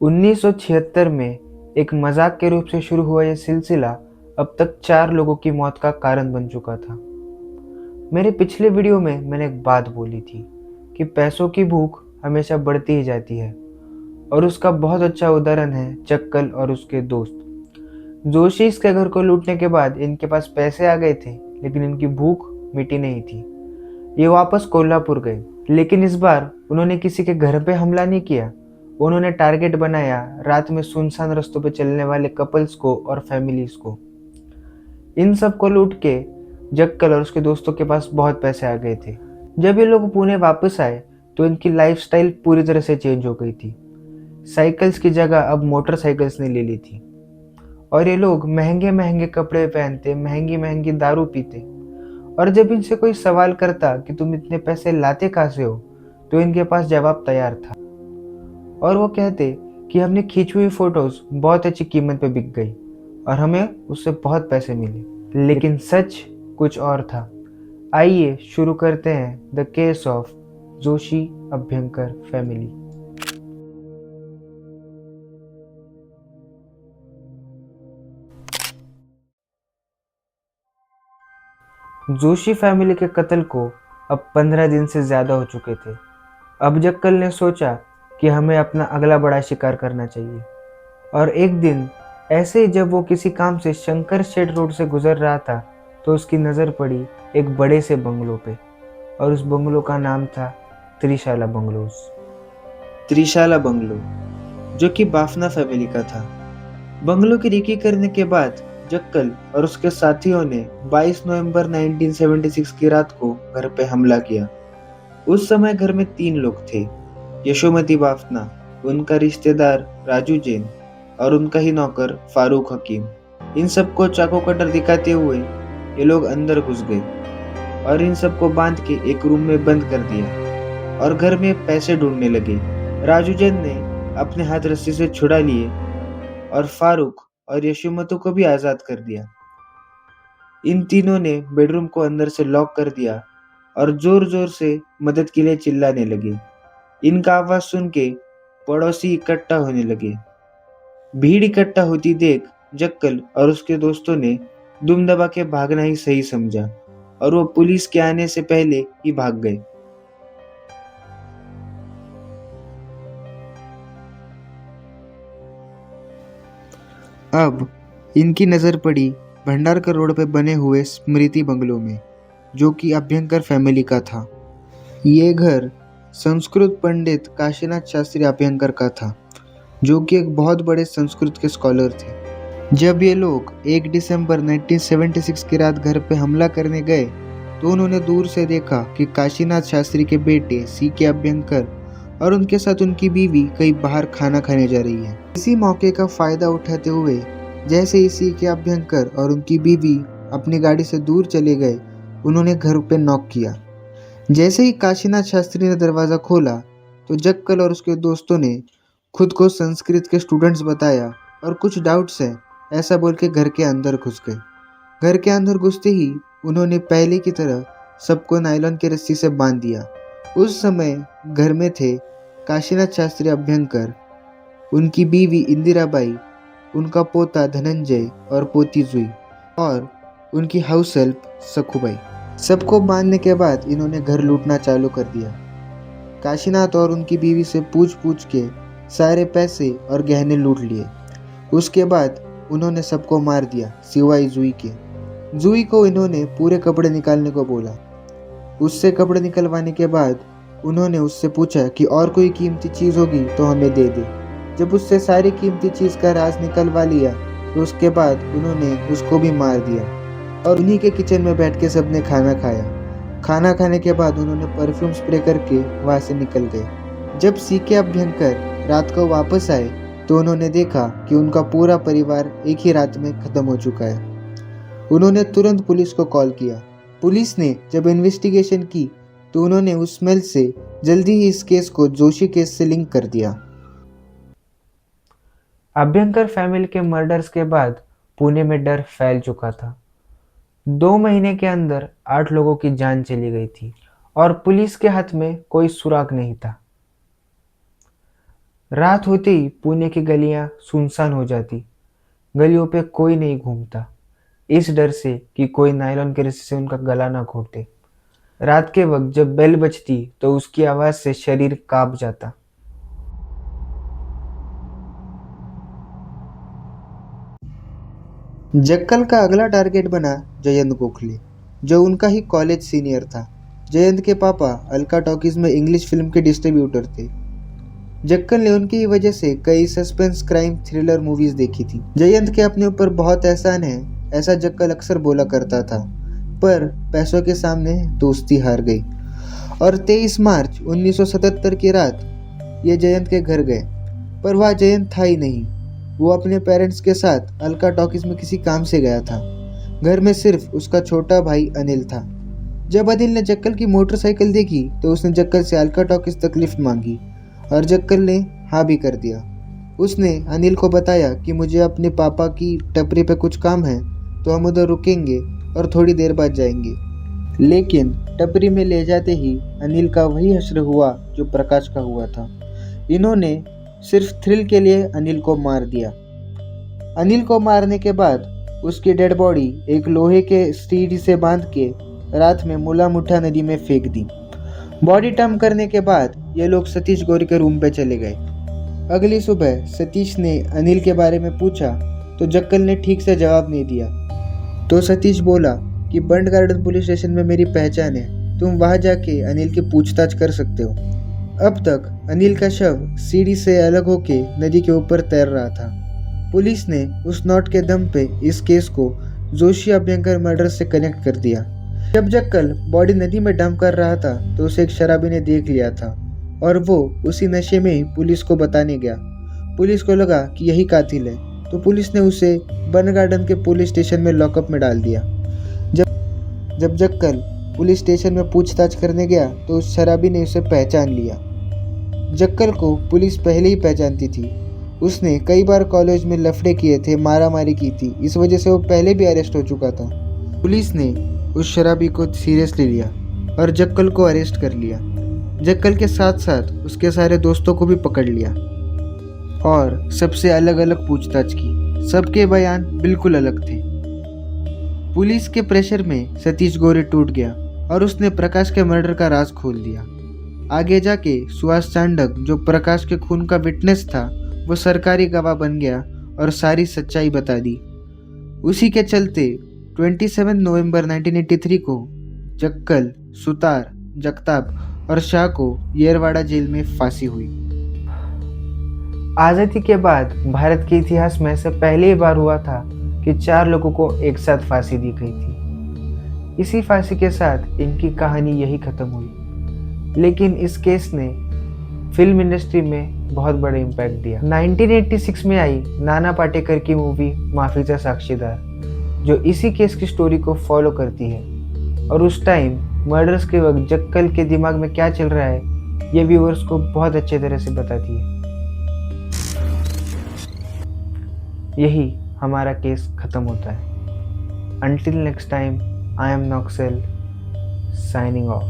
1976 में एक मजाक के रूप से शुरू हुआ यह सिलसिला अब तक 4 लोगों की मौत का कारण बन चुका था। मेरे पिछले वीडियो में मैंने एक बात बोली थी कि पैसों की भूख हमेशा बढ़ती ही जाती है, और उसका बहुत अच्छा उदाहरण है चक्कल और उसके दोस्त। जोशी इसके घर को लूटने के बाद इनके पास पैसे आ गए थे, लेकिन इनकी भूख मिटी नहीं थी। ये वापस कोल्हापुर गए, लेकिन इस बार उन्होंने किसी के घर पे हमला नहीं किया। उन्होंने टारगेट बनाया रात में सुनसान रास्तों पे चलने वाले कपल्स को और फैमिलीज को। इन सब को लूट के जक्कल और उसके दोस्तों के पास बहुत पैसे आ गए थे। जब ये लोग पुणे वापस आए तो इनकी लाइफस्टाइल पूरी तरह से चेंज हो गई थी। साइकिल्स की जगह अब मोटरसाइकिल्स ने ले ली थी, और ये लोग महंगे महंगे कपड़े पहनते, महंगी महंगी दारू पीते। और जब इनसे कोई सवाल करता कि तुम इतने पैसे लाते कहाँ से हो, तो इनके पास जवाब तैयार था, और वो कहते कि हमने खींची हुई फोटोज बहुत अच्छी कीमत पे बिक गई और हमें उससे बहुत पैसे मिले। लेकिन सच कुछ और था। आइए शुरू करते हैं the case of Joshi Abhyankar family. Joshi family के कत्ल को अब 15 दिन से ज़्यादा हो चुके थे। अब जक्कल ने सोचा कि हमें अपना अगला बड़ा शिकार करना चाहिए। और एक दिन ऐसे ही जब वो किसी काम से शंकर शेड रोड से गुजर रहा था, तो उसकी नज़र पड़ी एक बड़े से बंगलों पे, और उस बंगलों का नाम था त्रिशाला बंगलोज। त्रिशाला बंगलो, जो कि बाफना फैमिली का था। बंगलों की रिकी करने के बाद जक्कल और उसके साथियों ने 22 नवंबर 1976 की रात को घर पे हमला किया। उस समय घर में 3 लोग थे, यशोमती बाफना, उनका रिश्तेदार राजू जैन और उनका ही नौकर फारूक हकीम। इन सबको चाकू कटर दिखाते हुए ये लोग अंदर घुस गए और इन सबको बांध के एक रूम में बंद कर दिया और घर में पैसे ढूंढने लगे। राजू जैन ने अपने हाथ रस्सी से छुड़ा लिए और फारूक और यशोमती को भी आजाद कर दिया। इन तीनों ने बेडरूम को अंदर से लॉक कर दिया और जोर जोर से मदद के लिए चिल्लाने लगे। इनका आवाज सुन के पड़ोसी इकट्ठा होने लगे। भीड़ इकट्ठा होती देख जक्कल और उसके दोस्तों ने दुम दबा के भागना ही सही समझा और वो पुलिस के आने से पहले ही भाग गए। अब इनकी नज़र पड़ी भंडारकर रोड पे बने हुए स्मृति बंगलों में, जो कि अभ्यंकर फैमिली का था। ये घर संस्कृत पंडित काशीनाथ शास्त्री अभ्यंकर का था, जो कि एक बहुत बड़े संस्कृत के स्कॉलर थे। जब ये लोग 1 दिसंबर 1976 की रात घर पे हमला करने गए, तो उन्होंने दूर से देखा कि काशीनाथ शास्त्री के बेटे सीके अभ्यंकर और उनके साथ उनकी बीवी कहीं बाहर खाना खाने जा रही है। इसी मौके का फायदा उठाते हुए जैसे ही सीके अभ्यंकर और उनकी बीवी अपनी गाड़ी से दूर चले गए, उन्होंने घर पे नॉक किया। जैसे ही काशीनाथ शास्त्री ने दरवाज़ा खोला, तो जक्कल और उसके दोस्तों ने खुद को संस्कृत के स्टूडेंट्स बताया और कुछ डाउट्स है ऐसा बोल के घर के अंदर घुस गए। घर के अंदर घुसते ही उन्होंने पहले की तरह सबको नायलॉन की रस्सी से बांध दिया। उस समय घर में थे काशीनाथ शास्त्री अभ्यंकर, उनकी बीवी इंदिराबाई, उनका पोता धनंजय और पोती जुई, और उनकी हाउस हेल्प सखुबाई। सबको बांधने के बाद इन्होंने घर लूटना चालू कर दिया। काशीनाथ और उनकी बीवी से पूछ पूछ के सारे पैसे और गहने लूट लिए। उसके बाद उन्होंने सबको मार दिया सिवाय जुई के। जुई को इन्होंने पूरे कपड़े निकालने को बोला। उससे कपड़े निकलवाने के बाद उन्होंने उससे पूछा कि और कोई कीमती चीज़ होगी तो हमें दे दे। जब उससे सारी कीमती चीज़ का राज निकलवा लिया, तो उसके बाद उन्होंने उसको भी मार दिया और उन्हीं के किचन में बैठ के सबने खाना खाया। खाना खाने के बाद उन्होंने परफ्यूम स्प्रे करके वहाँ से निकल गए। जब सीके अभ्यंकर रात को वापस आए, तो उन्होंने देखा कि उनका पूरा परिवार एक ही रात में खत्म हो चुका है। उन्होंने तुरंत पुलिस को कॉल किया। पुलिस ने जब इन्वेस्टिगेशन की, तो उन्होंने उस स्मेल से जल्दी ही इस केस को जोशी केस से लिंक कर दिया। अभ्यंकर फैमिली के मर्डर्स के बाद पुणे में डर फैल चुका था। 2 महीने के अंदर 8 लोगों की जान चली गई थी और पुलिस के हाथ में कोई सुराग नहीं था। रात होते ही पुणे की गलियां सुनसान हो जाती। गलियों पे कोई नहीं घूमता, इस डर से कि कोई नायलॉन के रस्सी से उनका गला ना घोट दे। रात के वक्त जब बेल बजती तो उसकी आवाज से शरीर कांप जाता। जक्कल का अगला टारगेट बना जयंत गोखले, जो उनका ही कॉलेज सीनियर था। जयंत के पापा अलका टॉकीज में इंग्लिश फिल्म के डिस्ट्रीब्यूटर थे। जक्कल ने उनकी ही वजह से कई सस्पेंस क्राइम थ्रिलर मूवीज देखी थी। जयंत के अपने ऊपर बहुत एहसान है, ऐसा जक्कल अक्सर बोला करता था, पर पैसों के सामने दोस्ती हार गई। और 23 मार्च 1977 की रात ये जयंत के घर गए, पर वह जयंत था ही नहीं। वो अपने पेरेंट्स के साथ अलका टॉकीज में किसी काम से गया था। घर में सिर्फ उसका छोटा भाई अनिल था। जब अनिल ने जक्कल की मोटरसाइकिल देखी तो उसने जक्कल से अलका टॉकीज तक लिफ्ट मांगी और जक्कल ने हाँ भी कर दिया। उसने अनिल को बताया कि मुझे अपने पापा की टपरी पे कुछ काम है, तो हम उधर रुकेंगे और थोड़ी देर बाद जाएंगे। लेकिन टपरी में ले जाते ही अनिल का वही हश्र हुआ जो प्रकाश का हुआ था। इन्होंने सिर्फ थ्रिल के लिए अनिल को मार दिया। अनिल को मारने के बाद उसकी डेड बॉडी एक लोहे के सीढ़ी से बांध के रात में मुला मुठा नदी में फेंक दी। बॉडी टम्प करने के बाद ये लोग सतीश गौरी के रूम पे चले गए। अगली सुबह सतीश ने अनिल के बारे में पूछा तो जक्कल ने ठीक से जवाब नहीं दिया। तो सतीश बोला कि बंड गार्डन पुलिस स्टेशन में मेरी पहचान है, तुम वहां जाके अनिल की पूछताछ कर सकते हो। अब तक अनिल का शव सीढ़ी से अलग होके नदी के ऊपर तैर रहा था। पुलिस ने उस नोट के दम पे इस केस को जोशी अभ्यंकर मर्डर से कनेक्ट कर दिया। जब जक्कल बॉडी नदी में डंप कर रहा था तो उसे एक शराबी ने देख लिया था और वो उसी नशे में ही पुलिस को बताने गया। पुलिस को लगा कि यही कातिल है, तो पुलिस ने उसे बर्न गार्डन के पुलिस स्टेशन में लॉकअप में डाल दिया। जब जक्कल पुलिस स्टेशन में पूछताछ करने गया तो उस शराबी ने उसे पहचान लिया। जक्कल को पुलिस पहले ही पहचानती थी। उसने कई बार कॉलेज में लफड़े किए थे, मारामारी की थी, इस वजह से वो पहले भी अरेस्ट हो चुका था। पुलिस ने उस शराबी को सीरियसली लिया और जक्कल को अरेस्ट कर लिया। जक्कल के साथ साथ उसके सारे दोस्तों को भी पकड़ लिया और सबसे अलग अलग पूछताछ की। सबके बयान बिल्कुल अलग थे। पुलिस के प्रेशर में सतीश गौरी टूट गया और उसने प्रकाश के मर्डर का राज खोल दिया। आगे जाके सुहास चांडक, जो प्रकाश के खून का विटनेस था, वो सरकारी गवाह बन गया और सारी सच्चाई बता दी। उसी के चलते 27 नवंबर 1983 को जक्कल, सुतार, जगताप और शाह को येरवाड़ा जेल में फांसी हुई। आज़ादी के बाद भारत के इतिहास में ऐसा पहली बार हुआ था कि 4 लोगों को एक साथ फांसी दी गई थी। इसी फांसी के साथ इनकी कहानी यही खत्म हुई। लेकिन इस केस ने फिल्म इंडस्ट्री में बहुत बड़ा इम्पैक्ट दिया। 1986 में आई नाना पाटेकर की मूवी माफीचा साक्षीदार, जो इसी केस की स्टोरी को फॉलो करती है और उस टाइम मर्डर्स के वक्त जक्कल के दिमाग में क्या चल रहा है ये व्यूअर्स को बहुत अच्छे तरह से बताती है। यही हमारा केस खत्म होता है। Until next time, I am Noxel, signing off.